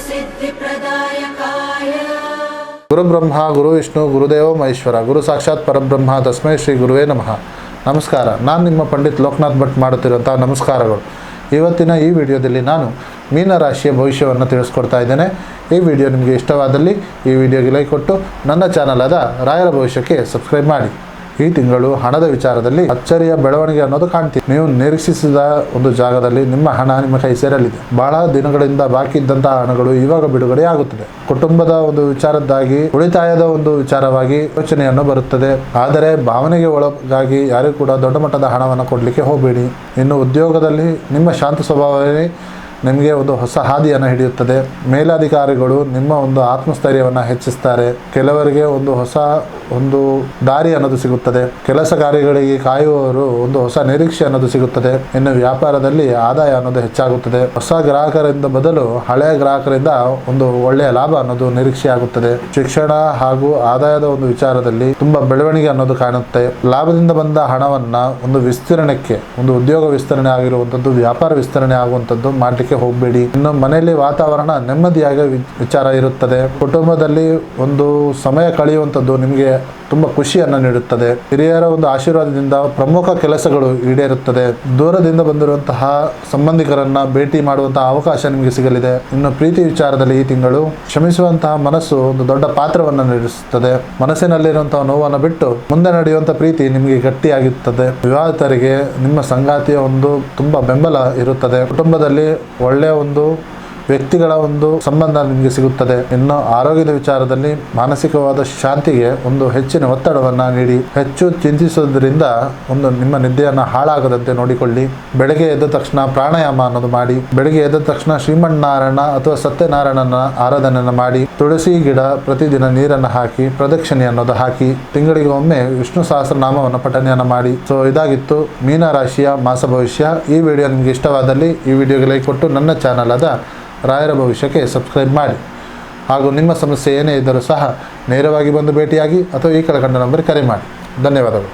सिद्धिप्रदायकाय ಗುರು ಬ್ರಹ್ಮ ಗುರು ವಿಷ್ಣು ಗುರುದೇವ ಮಹೇಶ್ವರ ಗುರು ಸಾಕ್ಷಾತ್ ಪರಬ್ರಹ್ಮ ತಸ್ಮೈ ಶ್ರೀ ಗುರುವೇ ನಮಃ. ನಮಸ್ಕಾರ. ನಾನು ನಿಮ್ಮ ಪಂಡಿತ್ ಲೋಕನಾಥ್ ಭಟ್ ಮಾಡುತ್ತಿರುವಂಥ ನಮಸ್ಕಾರಗಳು. ಇವತ್ತಿನ ಈ ವಿಡಿಯೋದಲ್ಲಿ ನಾನು ಮೀನರಾಶಿಯ ಭವಿಷ್ಯವನ್ನು ತಿಳಿಸ್ಕೊಡ್ತಾ ಇದ್ದೇನೆ. ಈ ವಿಡಿಯೋ ನಿಮಗೆ ಇಷ್ಟವಾದಲ್ಲಿ ಈ ವಿಡಿಯೋಗೆ ಲೈಕ್ ಕೊಟ್ಟು ನನ್ನ ಚಾನಲ್ ಆದ ರಾಯರ ಭವಿಷ್ಯಕ್ಕೆ ಸಬ್ಸ್ಕ್ರೈಬ್ ಮಾಡಿ. ಈ ತಿಂಗಳು ಹಣದ ವಿಚಾರದಲ್ಲಿ ಅಚ್ಚರಿಯ ಬೆಳವಣಿಗೆ ಅನ್ನೋದು ಕಾಣ್ತೀವಿ. ನೀವು ನಿರೀಕ್ಷಿಸಿದ ಒಂದು ಜಾಗದಲ್ಲಿ ನಿಮ್ಮ ಹಣ ನಿಮ್ಮ ಕೈ ಸೇರಲಿದೆ. ಬಹಳ ದಿನಗಳಿಂದ ಬಾಕಿ ಇದ್ದಂತಹ ಹಣಗಳು ಇವಾಗ ಬಿಡುಗಡೆ ಆಗುತ್ತದೆ. ಕುಟುಂಬದ ಒಂದು ವಿಚಾರದ್ದಾಗಿ ಉಳಿತಾಯದ ಒಂದು ವಿಚಾರವಾಗಿ ಯೋಚನೆಯನ್ನು ಬರುತ್ತದೆ. ಆದರೆ ಭಾವನೆಗೆ ಒಳಗಾಗಿ ಯಾರಿಗೂ ಕೂಡ ದೊಡ್ಡ ಮಟ್ಟದ ಹಣವನ್ನು ಕೊಡಲಿಕ್ಕೆ ಹೋಗಬೇಡಿ. ಇನ್ನು ಉದ್ಯೋಗದಲ್ಲಿ ನಿಮ್ಮ ಶಾಂತ ಸ್ವಭಾವವೇ ನಿಮಗೆ ಒಂದು ಹೊಸ ಹಾದಿಯನ್ನು ಹಿಡಿಯುತ್ತದೆ. ಮೇಲಾಧಿಕಾರಿಗಳು ನಿಮ್ಮ ಒಂದು ಆತ್ಮಸ್ಥೈರ್ಯವನ್ನು ಹೆಚ್ಚಿಸ್ತಾರೆ. ಕೆಲವರಿಗೆ ಒಂದು ಹೊಸ ಒಂದು ದಾರಿ ಅನ್ನೋದು ಸಿಗುತ್ತದೆ. ಕೆಲಸ ಕಾರ್ಯಗಳಿಗೆ ಕಾಯುವವರು ಒಂದು ಹೊಸ ನಿರೀಕ್ಷೆ ಅನ್ನೋದು ಸಿಗುತ್ತದೆ. ಇನ್ನು ವ್ಯಾಪಾರದಲ್ಲಿ ಆದಾಯ ಅನ್ನೋದು ಹೆಚ್ಚಾಗುತ್ತದೆ. ಹೊಸ ಗ್ರಾಹಕರಿಂದ ಬದಲು ಹಳೆಯ ಗ್ರಾಹಕರಿಂದ ಒಂದು ಒಳ್ಳೆಯ ಲಾಭ ಅನ್ನೋದು ನಿರೀಕ್ಷೆ ಆಗುತ್ತದೆ. ಶಿಕ್ಷಣ ಹಾಗೂ ಆದಾಯದ ಒಂದು ವಿಚಾರದಲ್ಲಿ ತುಂಬಾ ಬೆಳವಣಿಗೆ ಅನ್ನೋದು ಕಾಣುತ್ತೆ. ಲಾಭದಿಂದ ಬಂದ ಹಣವನ್ನ ಒಂದು ವಿಸ್ತರಣೆಗೆ, ಒಂದು ಉದ್ಯೋಗ ವಿಸ್ತರಣೆ ಆಗಿರುವಂಥದ್ದು, ವ್ಯಾಪಾರ ವಿಸ್ತರಣೆ ಆಗುವಂಥದ್ದು ಮಾಡಲಿಕ್ಕೆ ಹೋಗಬೇಡಿ. ಇನ್ನು ಮನೆಯಲ್ಲಿ ವಾತಾವರಣ ನೆಮ್ಮದಿಯಾಗಿ ವಿಚಾರ ಇರುತ್ತದೆ. ಕುಟುಂಬದಲ್ಲಿ ಒಂದು ಸಮಯ ಕಳೆಯುವಂಥದ್ದು ನಿಮಗೆ ತುಂಬಾ ಖುಷಿಯನ್ನು ನೀಡುತ್ತದೆ. ಹಿರಿಯರ ಒಂದು ಆಶೀರ್ವಾದದಿಂದ ಪ್ರಮುಖ ಕೆಲಸಗಳು ಈಡೇರುತ್ತದೆ. ದೂರದಿಂದ ಬಂದಿರುವಂತಹ ಸಂಬಂಧಿಕರನ್ನ ಭೇಟಿ ಮಾಡುವಂತಹ ಅವಕಾಶ ನಿಮಗೆ ಸಿಗಲಿದೆ. ಇನ್ನು ಪ್ರೀತಿ ವಿಚಾರದಲ್ಲಿ ಈ ತಿಂಗಳು ಕ್ಷಮಿಸುವಂತಹ ಮನಸ್ಸು ಒಂದು ದೊಡ್ಡ ಪಾತ್ರವನ್ನು ನಿರ್ವಹಿಸುತ್ತದೆ. ಮನಸ್ಸಿನಲ್ಲಿರುವಂತಹ ನೋವನ್ನು ಬಿಟ್ಟು ಮುಂದೆ ನಡೆಯುವಂತಹ ಪ್ರೀತಿ ನಿಮಗೆ ಗಟ್ಟಿಯಾಗಿರುತ್ತದೆ. ವಿವಾಹಿತರಿಗೆ ನಿಮ್ಮ ಸಂಗಾತಿಯ ಒಂದು ತುಂಬಾ ಬೆಂಬಲ ಇರುತ್ತದೆ. ಕುಟುಂಬದಲ್ಲಿ ಒಳ್ಳೆಯ ಒಂದು ವ್ಯಕ್ತಿಗಳ ಒಂದು ಸಂಬಂಧ ನಿಮಗೆ ಸಿಗುತ್ತದೆ. ಇನ್ನು ಆರೋಗ್ಯದ ವಿಚಾರದಲ್ಲಿ ಮಾನಸಿಕವಾದ ಶಾಂತಿಗೆ ಒಂದು ಹೆಚ್ಚಿನ ಒತ್ತಡವನ್ನು ನೀಡಿ. ಹೆಚ್ಚು ಚಿಂತಿಸುವುದರಿಂದ ಒಂದು ನಿಮ್ಮ ನಿದ್ದೆಯನ್ನು ಹಾಳಾಗದಂತೆ ನೋಡಿಕೊಳ್ಳಿ. ಬೆಳಗ್ಗೆ ಎದ್ದ ತಕ್ಷಣ ಪ್ರಾಣಾಯಾಮ ಅನ್ನೋದು ಮಾಡಿ. ಬೆಳಗ್ಗೆ ಎದ್ದ ತಕ್ಷಣ ಶ್ರೀಮನ್ನಾರಾಯಣ ಅಥವಾ ಸತ್ಯನಾರಾಯಣನ ಆರಾಧನೆಯನ್ನು ಮಾಡಿ. ತುಳಸಿ ಗಿಡ ಪ್ರತಿದಿನ ನೀರನ್ನು ಹಾಕಿ ಪ್ರದಕ್ಷಿಣೆ ಅನ್ನೋದು ಹಾಕಿ. ತಿಂಗಳಿಗೆ ಒಮ್ಮೆ ವಿಷ್ಣು ಸಹಸ್ರನಾಮವನ್ನು ಪಠಣೆಯನ್ನು ಮಾಡಿ. ಸೊ ಇದಾಗಿತ್ತು ಮೀನರಾಶಿಯ ಮಾಸ ಭವಿಷ್ಯ. ಈ ವಿಡಿಯೋ ನಿಮಗೆ ಇಷ್ಟವಾದಲ್ಲಿ ಈ ವಿಡಿಯೋಗೆ ಲೈಕ್ ಕೊಟ್ಟು ನನ್ನ ಚಾನಲ್ ಆದ ರಾಯರ ಭವಿಷ್ಯಕ್ಕೆ ಸಬ್ಸ್ಕ್ರೈಬ್ ಮಾಡಿ. ಹಾಗೂ ನಿಮ್ಮ ಸಮಸ್ಯೆ ಏನೇ ಇದ್ದರೂ ಸಹ ನೇರವಾಗಿ ಬಂದು ಭೇಟಿಯಾಗಿ ಅಥವಾ ಈ ಕೆಳಕಂಡ ನಂಬರ್ ಕರೆ ಮಾಡಿ. ಧನ್ಯವಾದಗಳು.